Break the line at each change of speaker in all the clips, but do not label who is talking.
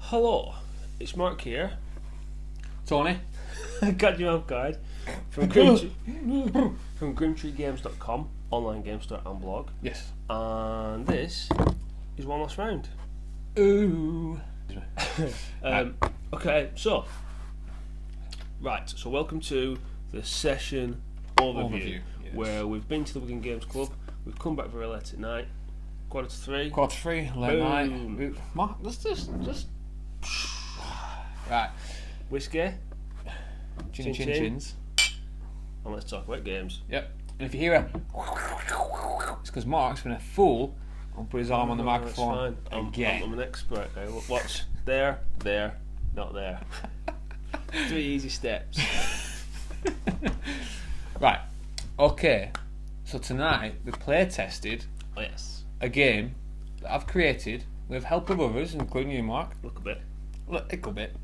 Hello, it's Mark here.
Tony.
Got you off guard from GrimTreeGames.com, online game store and blog.
Yes.
And this is one last round.
Ooh.
Okay, so welcome to the session overview.
Yes.
Where we've been to the Wigan Games Club. We've come back very late at night, 2:45.
3:15, late night. Mark, let's just right.
Whiskey,
Chin chins.
and let's talk about games.
Yep. And if you hear a, it's because Mark's been a fool and put his arm on the microphone again.
I'm an expert. Okay? Watch. There, not there. 3 easy steps.
Right. Okay. So tonight we play tested
Oh yes.
a game that I've created with help of others, including you, Mark.
Look a bit.
A little bit.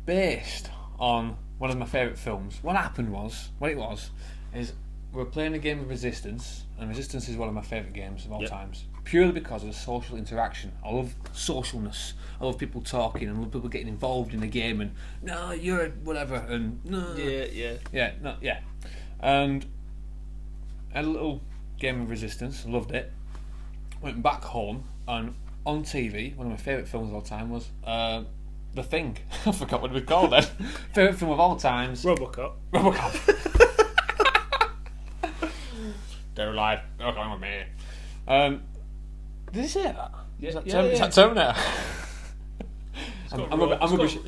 Based on one of my favourite films. What it was, is we're playing a game of Resistance, and Resistance is one of my favourite games of all times. Purely because of the social interaction. I love socialness. I love people talking, and I love people getting involved in the game, and no, you're whatever, and no. Yeah. And I had a little game of Resistance, I loved it. Went back home, and on TV, one of my favourite films of all time was The Thing. I forgot what it was called then. Favourite film of all times.
Robocop.
They're alive. They're coming with me. Did he say that?
Yeah,
Is that
yeah.
Terminator?
It's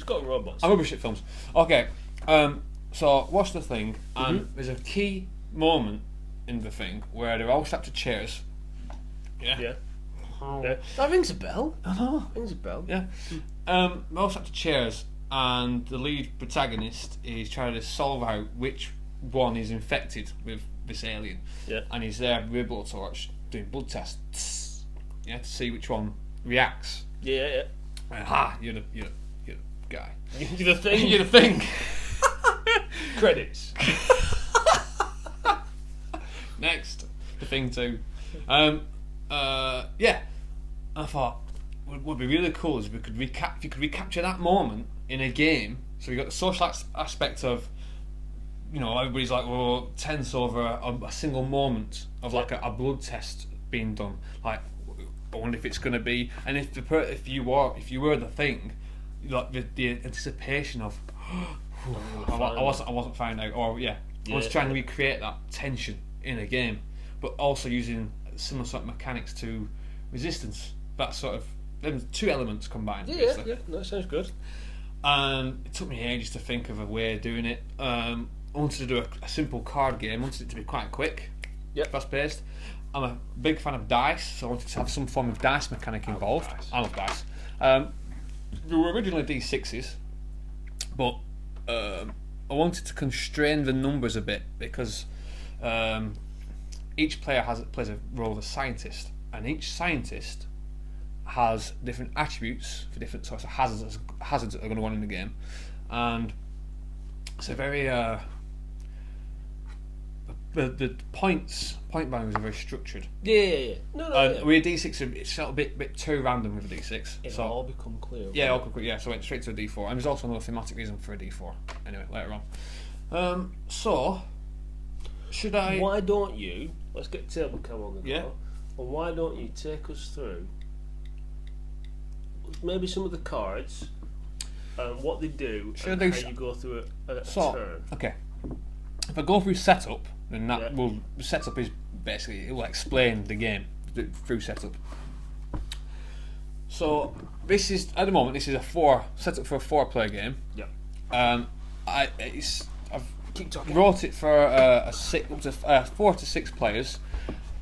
got robots.
I'm rubbish at films. Okay, so watch The Thing, and there's a key moment in The Thing where they're all strapped to chairs.
Yeah. That rings a bell.
I know.
Rings a bell.
Yeah. They're all strapped to chairs, and the lead protagonist is trying to solve out which one is infected with this alien.
Yeah.
And he's there with a blowtorch doing blood tests. Yeah, to see which one reacts.
Yeah.
And you're the guy.
You're the thing.
You're the thing.
Credits.
Next, The Thing 2. Yeah. I thought what would be really cool is if you could recapture that moment in a game. So you got the social aspect of, everybody's like, tense over a single moment of like a blood test being done. Like, I wonder if it's going to be, and if you were the thing, like the anticipation of, I wasn't found out, or I was trying to recreate that tension in a game, but also using similar sort of mechanics to Resistance. That sort of them two elements combined.
Yeah. That sounds good.
And it took me ages to think of a way of doing it. I wanted to do a simple card game. I wanted it to be quite quick, fast paced. I'm a big fan of dice, so I wanted to have some form of dice mechanic involved. I love dice. They were originally D6s, but I wanted to constrain the numbers a bit because each player plays a role of a scientist, and each scientist has different attributes for different sorts of hazards that are going to go on in the game, and it's a very the point boundaries are very structured.
Yeah. No.
With a D6, it's a bit too random with a D6.
It'll all become clear.
Yeah, all quick. Yeah, so I went straight to a D4, and there's also another thematic reason for a D4. Anyway, later on. So should I?
Why don't you? Let's get table cam on the go.
Yeah.
And why don't you take us through maybe some of the cards, what they do, and how you go through a turn.
Okay. If I go through setup, then setup is basically, it will explain the game through setup. So this is at the moment this is a setup for a 4-player game.
Yeah.
I've wrote it for up to 4 to 6 players.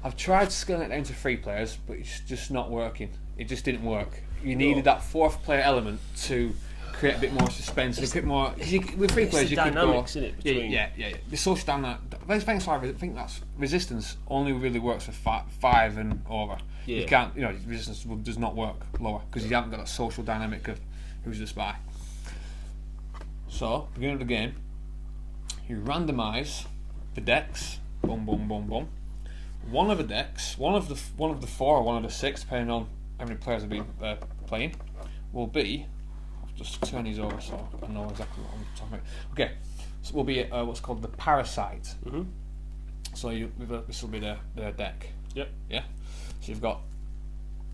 I've tried scaling it down to 3 players, but it's just not working. It just didn't work. You needed that 4th player element to create a bit more suspense, a bit more. With 3 players, you could go.
Dynamics in it between.
Yeah. The social dynamic. I think that's Resistance only really works for 5 and over.
Yeah.
You can't. Resistance does not work lower because you haven't got that social dynamic of who's the spy. So, beginning of the game, you randomise the decks. Boom, boom, boom, boom. One of the decks, one of the 4 or one of the 6, depending on how many players have been playing, will be. I'll just turn these over so I know exactly what I'm talking about. Okay, so will be what's called the Parasite.
Mm-hmm.
So this will be their deck.
Yep.
Yeah. So you've got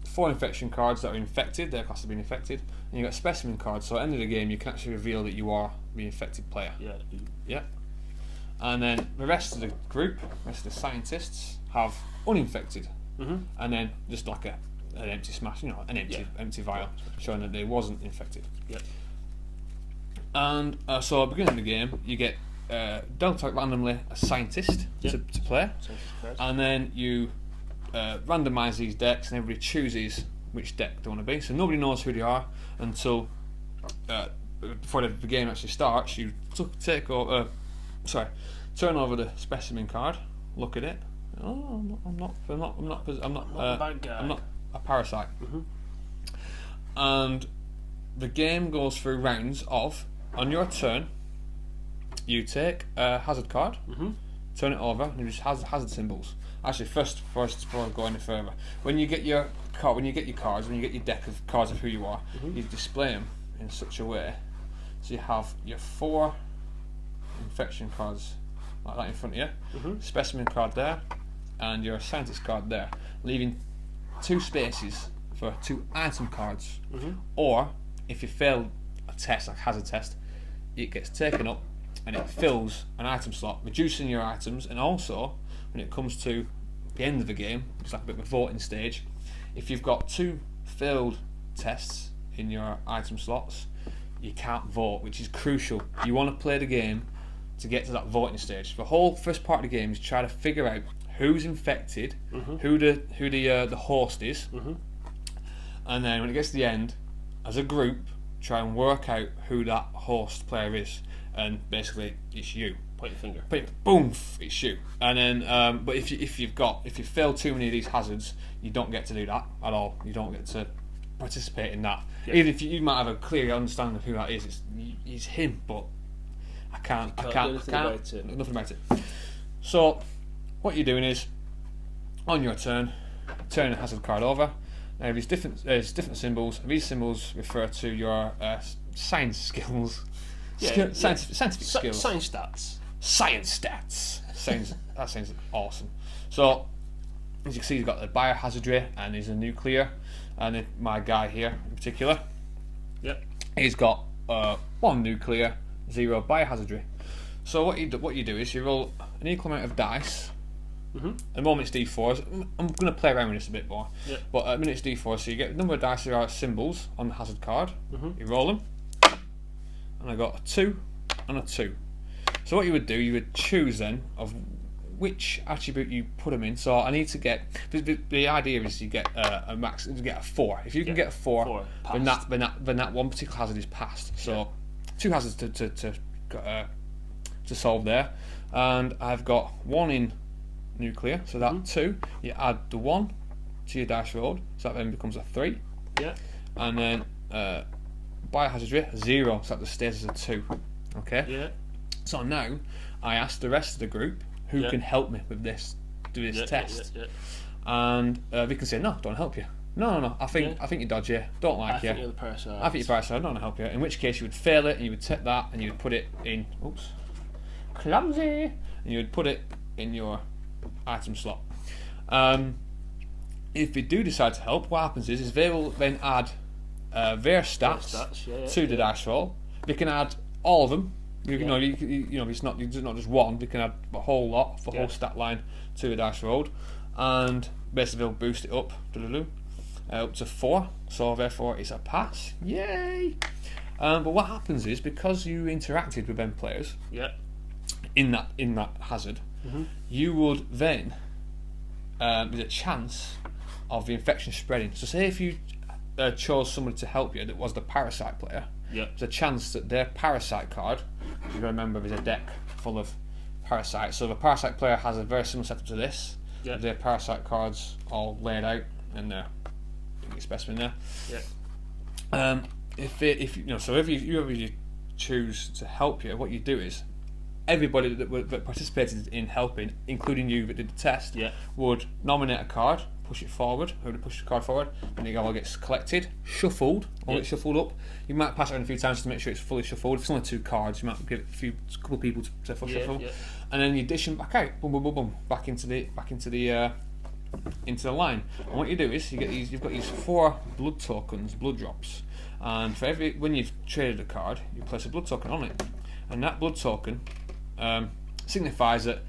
4 infection cards that are infected. They're classed as being infected, and you've got specimen cards. So at the end of the game, you can actually reveal that you are the infected player.
Yeah.
Yeah. And then the rest of the group, the rest of the scientists, have uninfected, and then just like an empty smash, an empty vial, showing that they wasn't infected.
Yep.
And so at the beginning of the game, you get dealt out randomly a scientist to play, and then you randomise these decks, and everybody chooses which deck they want to be. So nobody knows who they are until before the game actually starts. You turn over the specimen card, look at it. Oh, I'm not
a bad guy.
I'm not a parasite. And the game goes through rounds of, on your turn, you take a hazard card, turn it over, and you just hazard symbols. Actually, before I go any further, when you get your cards, when you get your deck of cards of who you are, you display them in such a way so you have your 4 infection cards like that in front of you, specimen card there, and your scientist card there, leaving 2 spaces for 2 item cards. Or if you fail a test, like hazard test, it gets taken up and it fills an item slot, reducing your items. And also, when it comes to the end of the game, it's like a bit of a voting stage. If you've got 2 failed tests in your item slots, you can't vote, which is crucial. You want to play the game to get to that voting stage. The whole first part of the game is try to figure out who's infected, who the host is, and then when it gets to the end, as a group, try and work out who that host player is, and basically it's you.
Point your finger.
Boom, it's you. And then, but if you fail too many of these hazards, you don't get to do that at all. You don't get to participate in that. Yeah. Even if you might have a clear understanding of who that is, he's him, but I can't do nothing about it. So what you're doing is, on your turn, turn a hazard card over. Now there's different symbols. These symbols refer to your science skills, scientific skills,
science stats.
Science stats. That sounds awesome. So as you can see, he's got the biohazardry and he's a nuclear, and then my guy here in particular, he's got 1 nuclear, 0 biohazardry. So what you do is you roll an equal amount of dice. At the moment it's d4s. I'm going to play around with this a bit more. But at the minute it's d4, so you get the number of dice that are symbols on the hazard card. You roll them, and I got a 2 and a 2. So what you would do, you would choose then of which attribute you put them in. So I need to get the idea is you get a max, you get a 4. If you can get a 4, then that one particular hazard is passed. So 2 hazards to solve there, and I've got 1 in nuclear, so that 2, you add the 1 to your dice rolled, so that then becomes a 3. And then biohazardry 0, so that just stays as a 2. Okay. So now I ask the rest of the group who can help me with this, do this test, and they can say no, don't help you. No, I think you're dodgy, don't like you. I think you're the parasite. I think you're parasite, I don't want to help you. In which case you would fail it, and you would take that and you would put it in. Oops, clumsy. And you would put it in your item slot. If they do decide to help, what happens is they will then add their stats to the dice roll. They can add all of them. You know, it's not just 1. They can add a whole lot, the whole stat line to the dice rolled, and basically they'll boost it up to 4. So therefore, it's a pass. Yay! But what happens is, because you interacted with them players, in that hazard, you would then there's a chance of the infection spreading. So say if you chose somebody to help you that was the parasite player, there's a chance that their parasite card, you've got to remember, there's a deck full of parasites. So the parasite player has a very similar setup to this. Their parasite cards all laid out in their specimen there. If you choose to help you, what you do is, everybody that participated in helping, including you that did the test, would nominate a card, push it forward, whoever pushes the card forward, then it all gets collected, shuffled, all gets shuffled up. You might pass it around a few times to make sure it's fully shuffled. If it's only 2 cards, you might give it a couple of people to shuffle, and then you dish them back out, boom, boom, boom, boom, back into the line. And what you do is you've got these 4 blood tokens, blood drops, and for when you've traded a card, you place a blood token on it, and that blood token signifies that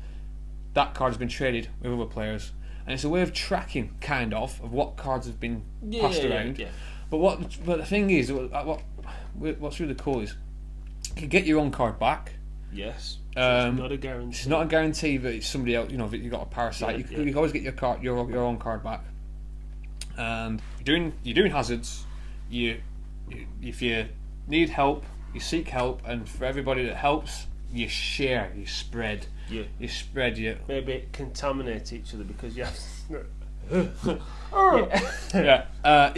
card has been traded with other players, and it's a way of tracking kind of what cards have been passed around. But the thing is, what's really cool is you can get your own card back.
Yes. So it's not a guarantee.
It's not a guarantee that it's somebody else. That you've got a Parasite. You can always get your own card back. And you're doing hazards. If you need help, you seek help, and for everybody that helps, you share, you spread. You spread.
Maybe contaminate each other because you have.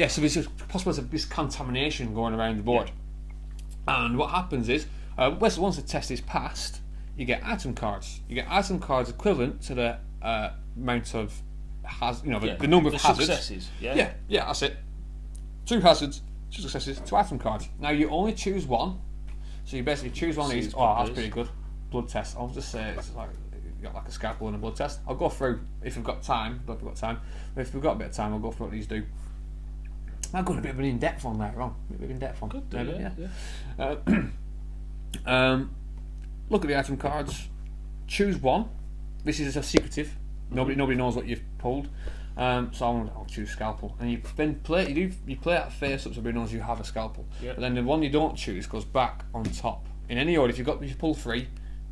So there's possible this contamination going around the board. And what happens is, once the test is passed, you get item cards. You get item cards equivalent to the amount of the number of hazards.
Successes.
Yeah, that's it. 2 hazards, 2 successes, 2 item cards. Now you only choose one, so you basically choose one of these. Oh, that's pretty good. Blood test. I'll just say it's like you got like a scalpel and a blood test. I'll go through if we've got time. But if we've got time, but if we've got a bit of time, I'll go through what these do. I'll go a bit of an in-depth one later on. A bit of an in-depth one.
Good,
Look at the item cards. Choose one. This is a secretive. Nobody knows what you've pulled. So I'll choose scalpel, and you then play. You play that face up so everybody knows you have a scalpel.
Yep.
But then the one you don't choose goes back on top in any order. If you pull 3,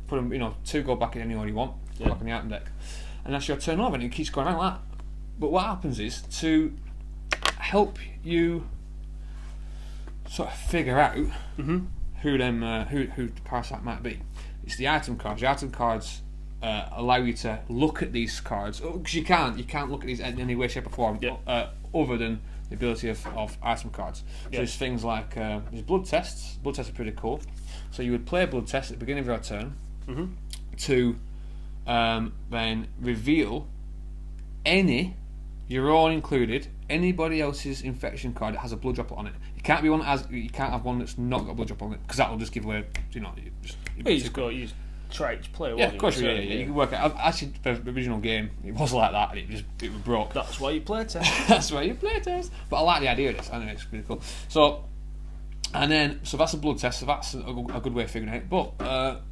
put them. 2 go back in any order you want. Go back on the item deck, and that's your turn over, and it keeps going around like that. But what happens is to help you sort of figure out who the Parasite might be. It's the item cards. The item cards allow you to look at these cards because you can't look at these in any way, shape, or form other than the ability of item cards. So there's things like there's blood tests. Blood tests are pretty cool. So you would play a blood test at the beginning of your turn to then reveal your own included, anybody else's infection card that has a blood droplet on it. You can't have one that's not got a blood droplet on it because that will just give away. You just
try each player.
Yeah, of course. You can work it out. Actually, for the original game, it was like that, and it was broke.
That's why you play test.
That's why you play test. But I like the idea of this. I think it's pretty cool. So that's a blood test. So that's a good way of figuring it out. But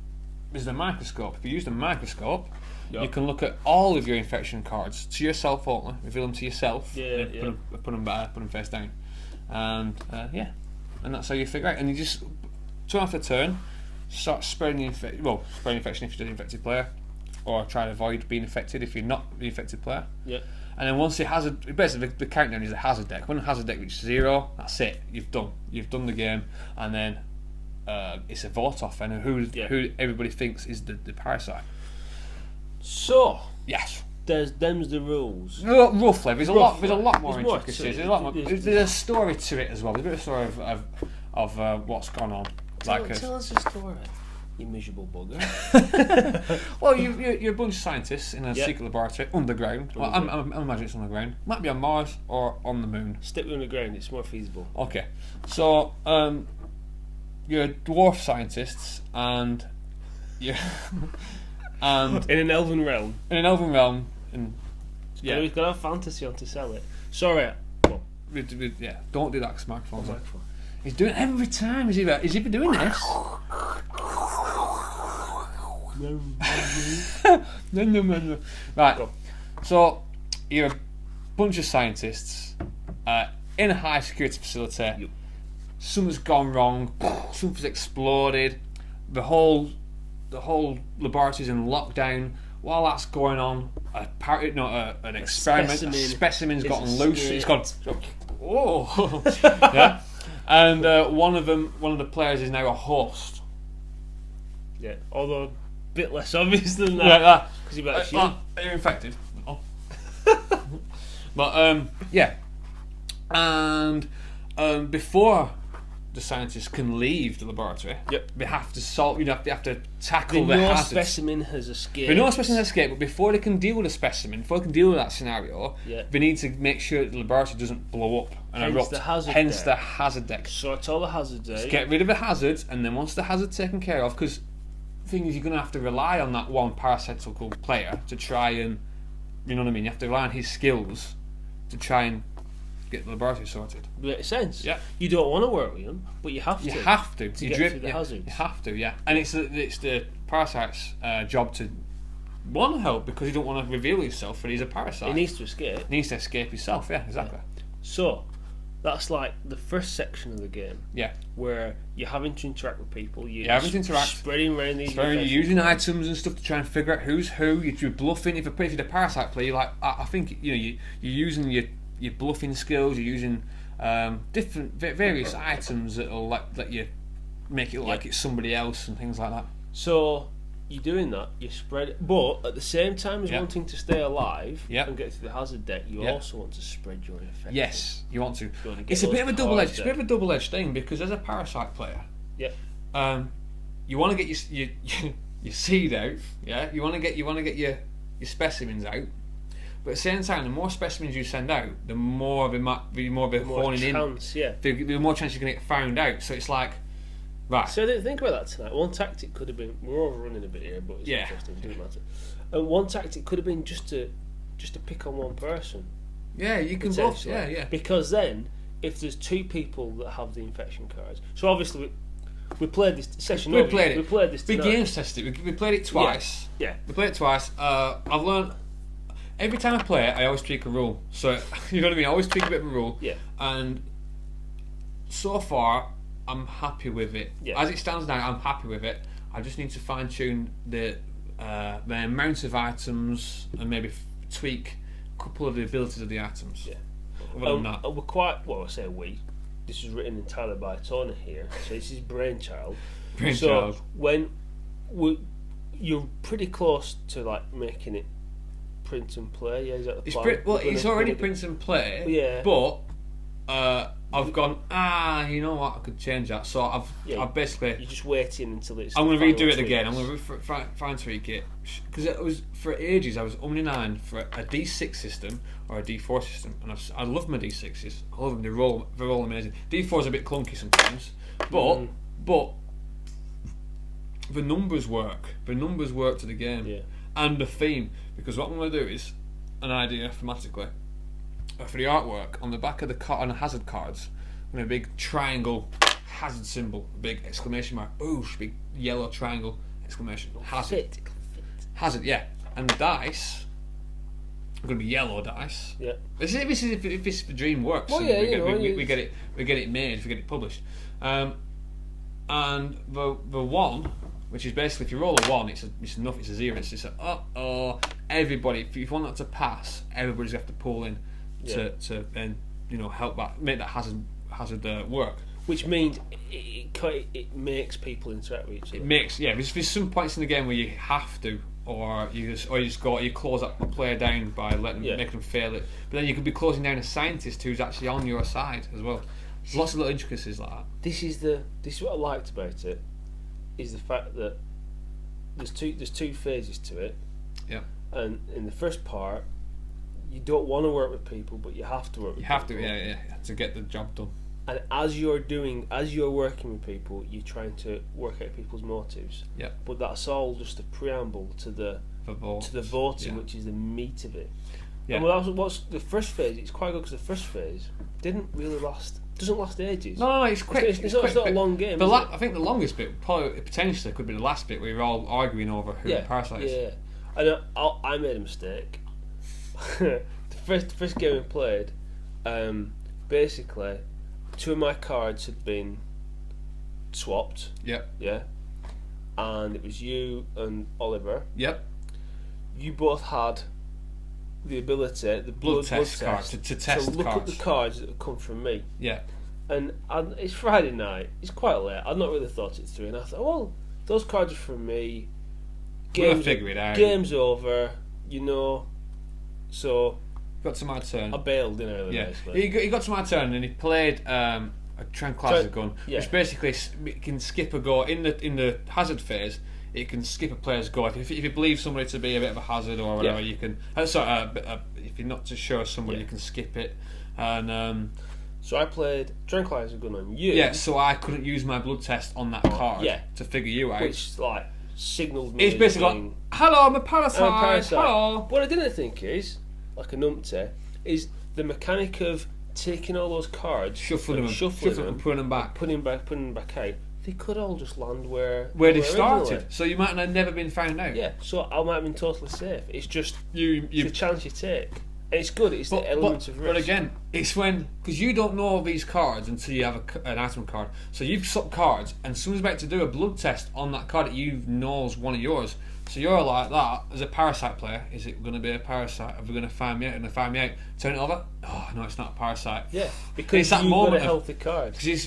there's the microscope. If you use the microscope, you can look at all of your infection cards to yourself only. Reveal them to yourself. Put them face down, and and that's how you figure out. And you just turn after turn. Start spreading the infection if you're the infected player, or try to avoid being infected if you're not the infected player. And then once the hazard, basically the countdown is the hazard deck. When the hazard deck reaches 0, that's it. You've done the game, and then it's a vote off and who everybody thinks is the Parasite.
So
yes,
them's the rules.
Roughly, there's a lot more intricacies. There's a story to it as well. There's a bit of a story of what's gone on.
Tell us a story, you miserable bugger.
Well, you're a bunch of scientists in a secret laboratory underground. Well, I'm imagining it's underground. Might be on Mars or on the moon.
Stick with underground, it's more feasible.
Okay, so you're dwarf scientists and you're and
in an elven realm.
and
We've got our fantasy on to sell it. Sorry.
don't do that because microphone's on. He's doing it every time. Is he been doing this? No. Right.
Go.
So you're a bunch of scientists in a high security facility.
Yep.
Something's gone wrong. Something's exploded. The whole laboratory's in lockdown. While that's going on, an experiment, a specimen's gotten loose. It's gone. Oh, yeah. And one of the players is now a host.
Yeah, although a bit less obvious than that. Because you better shoot.
You're infected. Oh. But yeah, and before the scientists can leave the laboratory.
Yep.
They have to solve. You know, they have to tackle
They
the
know a
hazards.
specimen has escaped.
They know a specimen has escaped, but before they can deal with a specimen, before they can deal with that scenario,
Yeah.
they need to make sure that the laboratory doesn't blow up and
Hence
erupt.
the hazard
Hence
deck.
the hazard deck.
Sort all the hazards out.
Get rid of the hazards, and then once the hazard's taken care of, because the thing is, you're going to have to rely on that one parasitical player to try and, you know what I mean? You have to rely on his skills to try and get the laboratory sorted.
Makes sense.
Yeah.
You don't want to work with him, but you have to.
You have to.
To
You
get
drip-
through the
yeah,
hazards.
You have to, yeah. And it's the parasite's job to want to help because he don't want to reveal himself, but he's a parasite.
He needs to escape.
He needs to escape himself, yeah, exactly.
So, that's like the first section of the game
Yeah.
where you're having to interact with people. You're
having to interact.
Spreading around these.
So you're
infections.
using items and stuff to try and figure out who's who. You're bluffing. If you're the parasite player, you're like I think you know you're using your bluffing skills. You're using different various items that'll let you make it look like it's somebody else and things like that.
So you're doing that. You spread, but at the same time as
Yeah.
wanting to stay alive
Yeah.
and get to the hazard deck, you
Yeah.
also want to spread your effect.
Yes, you want to.
You want to get
It's a bit
those
of a double edged.
cards
It's a bit of a double edged thing because as a parasite player,
Yep.
You want to get your seed out. Yeah, you want to get your specimens out. But at the same time, the more specimens you send out, the more they might be more honing in.
Chance, yeah.
The more chance you're going to get found out. So it's like, right.
So I didn't think about that tonight. One tactic could have been, we're overrunning a bit here, but it's
Yeah.
interesting. It doesn't matter. And one tactic could have been just to pick on one person.
Yeah, you can both.
Potentially.
Yeah.
Because then, if there's two people that have the infection cards, so obviously we played this session.
We played it.
We played this.
We
tonight.
games tested it. We played it twice.
Yeah.
We played it twice. I've learned every time I play it, I always tweak a rule. So you know what I mean. I always tweak a bit of a rule.
Yeah.
And so far, I'm happy with it.
Yeah.
As it stands now, I'm happy with it. I just need to fine tune the amount of items and maybe tweak a couple of the abilities of the items.
Yeah.
Other than that,
We're quite, well, I say we. This is written entirely by Tony here, so this is brainchild.
Brainchild.
So when you're pretty close to like making it print and play. Yeah, is that the
it's
plan?
it's already print and play.
Yeah.
But I've gone. You know what? I could change that. So I've basically.
You're just waiting until it's.
I'm going to
final
redo it
tweaks.
again. I'm going to fine tweak it because it was for ages. I was umming for a D6 system or a D4 system, and I love my D6s. I love them. They're all amazing. D4 is a bit clunky sometimes, but the numbers work. The numbers work to the game,
Yeah.
and the theme. Because what I'm going to do is an idea thematically for the artwork on the back of the on the hazard cards. I'm going to have a big triangle hazard symbol, a big exclamation mark, boosh, big yellow triangle exclamation hazard.
Fit.
Hazard, yeah. And the dice are going to be yellow dice.
Yeah.
This is if this dream works.
Well,
and
yeah,
we get it made, we get it published. And the one, which is basically if you roll a one, it's enough. It's a zero. It's just everybody. If you want that to pass, everybody's got to pull in to then help that make that hazard work.
Which means it makes people interact with each other.
It makes There's some points in the game where you have to, or you close that player down by making them fail it. But then you could be closing down a scientist who's actually on your side as well. There's lots of little intricacies like that.
This is what I liked about it, is the fact that there's two phases to it.
Yeah.
And in the first part, you don't want to work with people, but you have to work with
You have
people.
to, to get the job done.
And as you're working with people, you're trying to work out people's motives.
Yeah.
But that's all just a preamble to the voting, which is the meat of it.
Yeah.
And what's the first phase? It's quite good because the first phase doesn't last ages.
No, it's quick.
It's not a long game.
I think the longest bit probably potentially could be the last bit where you're all arguing over who the parasite is.
Yeah. And I made a mistake. the first game we played, basically, two of my cards had been swapped.
Yep.
Yeah. And it was you and Oliver.
Yep.
You both had the ability, the blood test
cards to test
look
cards.
at the cards that have come from me.
Yeah.
And it's Friday night. It's quite late. I'd not really thought it through, and I thought, well, those cards are from me.
We'll figure it out.
Game's over, So
got to my turn.
I bailed, didn't I?
Yeah.
Basically.
He got to my turn and he played a tranquilizer gun,
yeah.
which basically it can skip a go in the hazard phase. It can skip a player's go if you believe somebody to be a bit of a hazard or whatever. You can. Sorry, if you're not too sure somebody, you can skip it. And
so I played tranquilizer gun on you.
yeah, so I couldn't use my blood test on that card. To figure you out.
Which like signalled me.
It's basically like, hello, I'm a parasite. Hello.
What I didn't think is like a numpty is the mechanic of taking all those cards,
shuffling them, and putting them back,
putting them back out. They could all just land where
they started. So you might have never been found out.
Yeah, so I might have been totally safe. It's just
it's
the chance you take. And it's good, it's the element of risk.
But again, it's when, because you don't know these cards until you have an item card. So you've swapped cards, and someone's about to do a blood test on that card that you know is one of yours. So you're like that, as a Parasite player, is it going to be a Parasite? Are we going to find me out? And they find me out, turn it over, oh no, it's not a Parasite.
Yeah, because
it's that
you've
moment
got a healthy card.
Because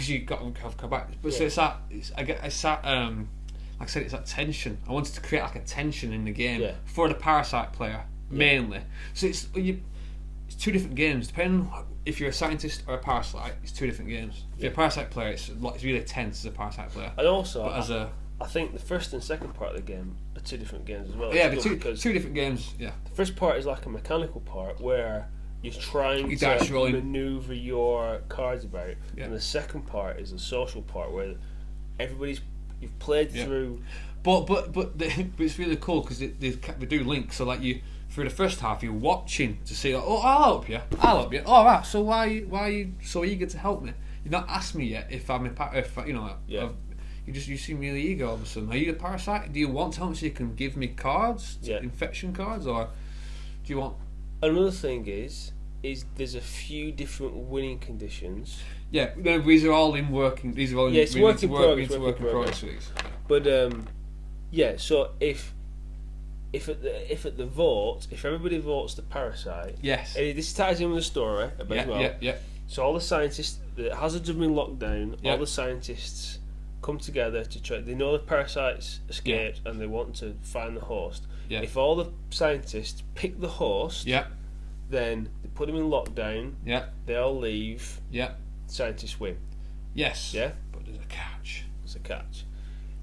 you got to come back. But so it's that, like I said, it's that tension. I wanted to create like a tension in the game for the Parasite player, mainly. So it's two different games, depending on if you're a scientist or a Parasite. It's two different games. If you're a Parasite player, it's really tense as a Parasite player.
And also, I think the first and second part of the game are two different games as well.
Yeah, two different games. Yeah,
the first part is like a mechanical part where you're trying to maneuver your cards about, and the second part is a social part where you've played through.
But it's really cool because they do link. So like you. Through the first half, you're watching to see, oh, I'll help you. All right. So why are you so eager to help me? You've not asked me yet if you seem really eager all of a sudden. Are you a Parasite? Do you want to help me so you can give me cards, infection cards, or do you want?
Another thing is there's a few different winning conditions.
Yeah, no, these are all in working. These are all
it's work in progress. But so if at the vote, if everybody votes the Parasite, this ties in with the story as well. So all the scientists, the hazards have been locked down. All the scientists come together to try. They know the Parasite's escaped, and they want to find the host. If all the scientists pick the host, then they put him in lockdown. They all leave. Scientists win.
Yes.
Yeah.
But there's a catch.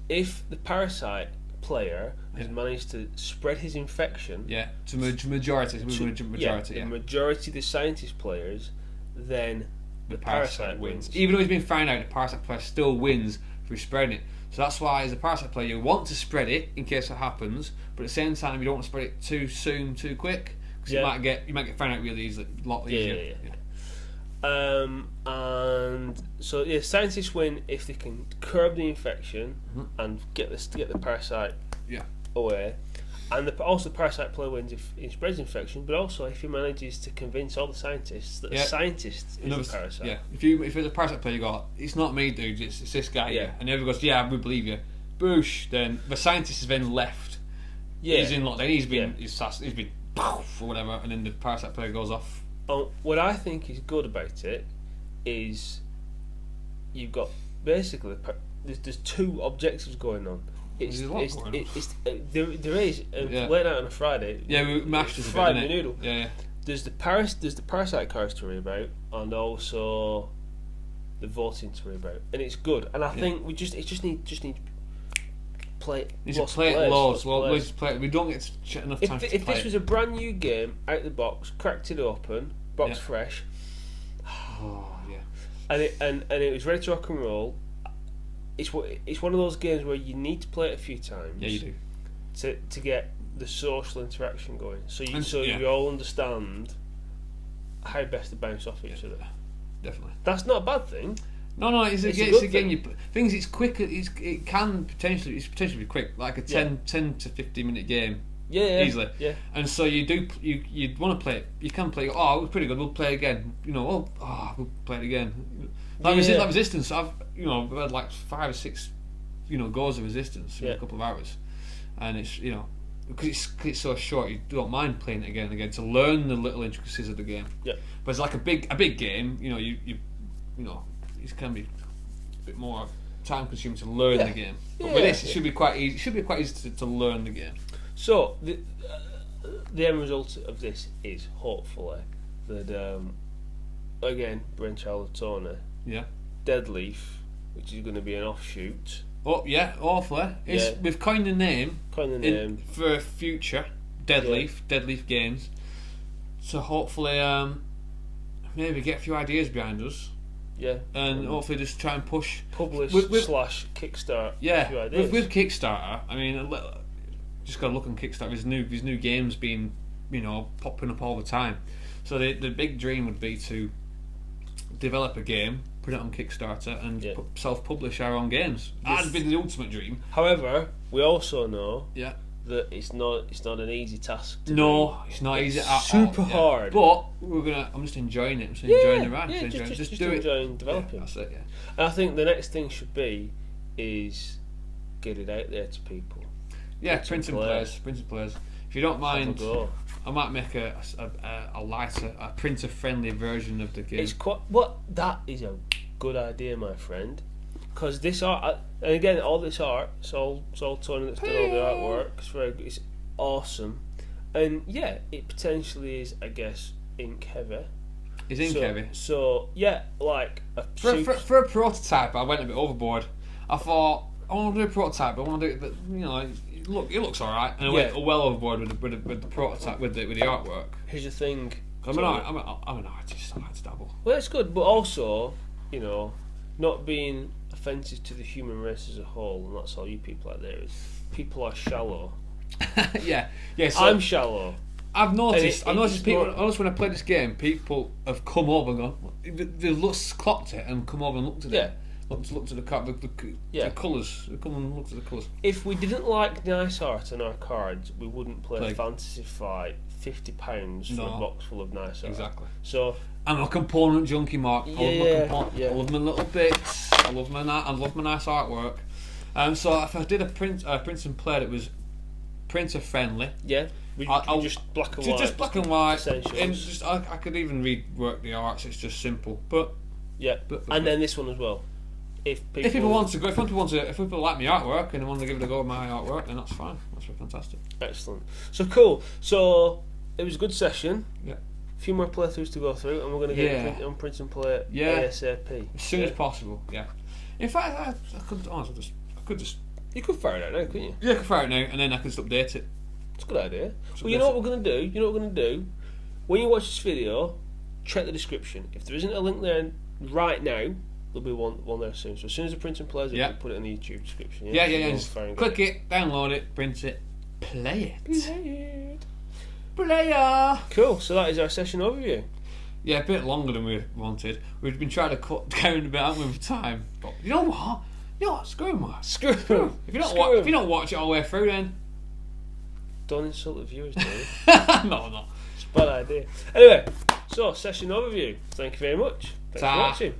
If the Parasite player has managed to spread his infection
to majority
the majority of the scientist players, then the Parasite wins.
Even though he's been found out, the Parasite player still wins through spreading it. So that's why as a Parasite player you want to spread it in case it happens, but at the same time you don't want to spread it too soon, too quick, because you might get found out really easily, a lot easier.
And so scientists win if they can curb the infection and get the Parasite away, and also the Parasite player wins if he spreads infection, but also if he manages to convince all the scientists that the scientist is a Parasite.
If you're a Parasite player, you go, it's not me, dude, it's this guy here, and everyone goes, we believe you. Boosh. Then the scientist is then left. He's in lockdown. He's been poof, or whatever, and then the Parasite player goes off.
What I think is good about it is you've got basically there's two objectives going on. There is late out on a Friday.
We mashed it
Friday noodle.
Yeah.
There's the Parasite cards to worry about, and also the voting to worry about, and it's good. And I think we just need play.
Play it loads. We don't get enough time to play.
If this was a brand new game out the box, cracked it open, box fresh. And it was ready to rock and roll. It's one of those games where you need to play it a few times.
Yeah, you do.
To get the social interaction going, so you all understand how best to bounce off each other.
Definitely.
That's not a bad thing.
No, it's a game. It's quick. It can potentially be quick, like a 10 to 15 minute game. Easily. Yeah. And so you'd want to play it. You can play. Oh, it was pretty good. We'll play it again. We'll play it again. Like Resistance. I've had like 5 or 6 goals of Resistance in a couple of hours, and it's because it's so short, you don't mind playing it again and again to learn the little intricacies of the game. Yeah. But it's like a big game. It can be a bit more time consuming to learn the game. But with this, it should be quite easy. It should be quite easy to learn the game.
So the end result of this is hopefully that again, brainchild of Tony,
Yeah.
Deadleaf, which is going to be an offshoot.
Oh yeah, hopefully. We've coined the name. For future Deadleaf Games. So hopefully, maybe get a few ideas behind us.
Yeah.
And hopefully just try and push.
Publish / Kickstart.
Yeah.
A few ideas.
With Kickstarter, I mean, just got to look on Kickstarter. There's new games being, popping up all the time. So the big dream would be to develop a game, put it on Kickstarter, and self-publish our own games. That'd be the ultimate dream.
However, we also know that it's not an easy task.
It's not easy at all.
Super hard.
But I'm just enjoying it. I'm just enjoying the ride.
Just enjoying developing.
That's it. Yeah.
And I think the next thing should be is get it out there to people.
Yeah, print and players. If you don't mind, I might make a lighter, a printer-friendly version of the game.
It's that is a good idea, my friend. Because this art, and again, all this art, it's all Tony that's done all the artwork. It's awesome, and it potentially is, I guess, ink heavy.
Is ink heavy?
So like
for a prototype, I went a bit overboard. I thought I want to do a prototype, but I want to do it, but it looks alright, and I went well overboard with the prototype, with the artwork.
Here's the thing.
I'm an artist. I like to dabble.
Well, it's good, but also, not being offensive to the human race as a whole, and that's all you people out there is. People are shallow.
Yeah. So
I'm shallow.
I've noticed. People. Honestly, when I play this game, people have come over and gone. They've clocked it and come over and looked at it. Looked at the colours. Come and looked at the colours.
If we didn't like nice art on our cards, we wouldn't play Fantasy Flight £50 for a box full of nice art.
Exactly.
So
I'm a component junkie, Mark. I love my little bits. I love my nice artwork. So if I did a print and play that was printer friendly,
just black and white.
Just black and white. And I could even rework the arts. It's just simple, but
and then this one as well. If people
like my artwork and they want to give it a go at my artwork, then that's fine. That's fantastic.
Excellent. So cool. So it was a good session.
Yeah.
A few more playthroughs to go through, and we're going to get it on print and play ASAP
as soon as possible. Yeah. In fact, I could just.
You could fire it out now, couldn't you?
Yeah, I could fire it now, and then I can just update it.
It's a good idea. Well, you know what we're going to do. When you watch this video, check the description. If there isn't a link there right now, there'll be one there soon. So as soon as the print and plays it, you put it in the YouTube description.
Yeah. Just click it, download it, print it, play it. Player.
Cool. So that is our session overview.
Yeah, a bit longer than we wanted. We've been trying to cut down a bit, haven't we, for time? But you know what? Screw them, Mark.
Screw them.
If you don't watch it all the way through, then
don't insult the viewers, do you?
No.
It's a bad idea. Anyway, so session overview. Thank you very much. Thanks for watching.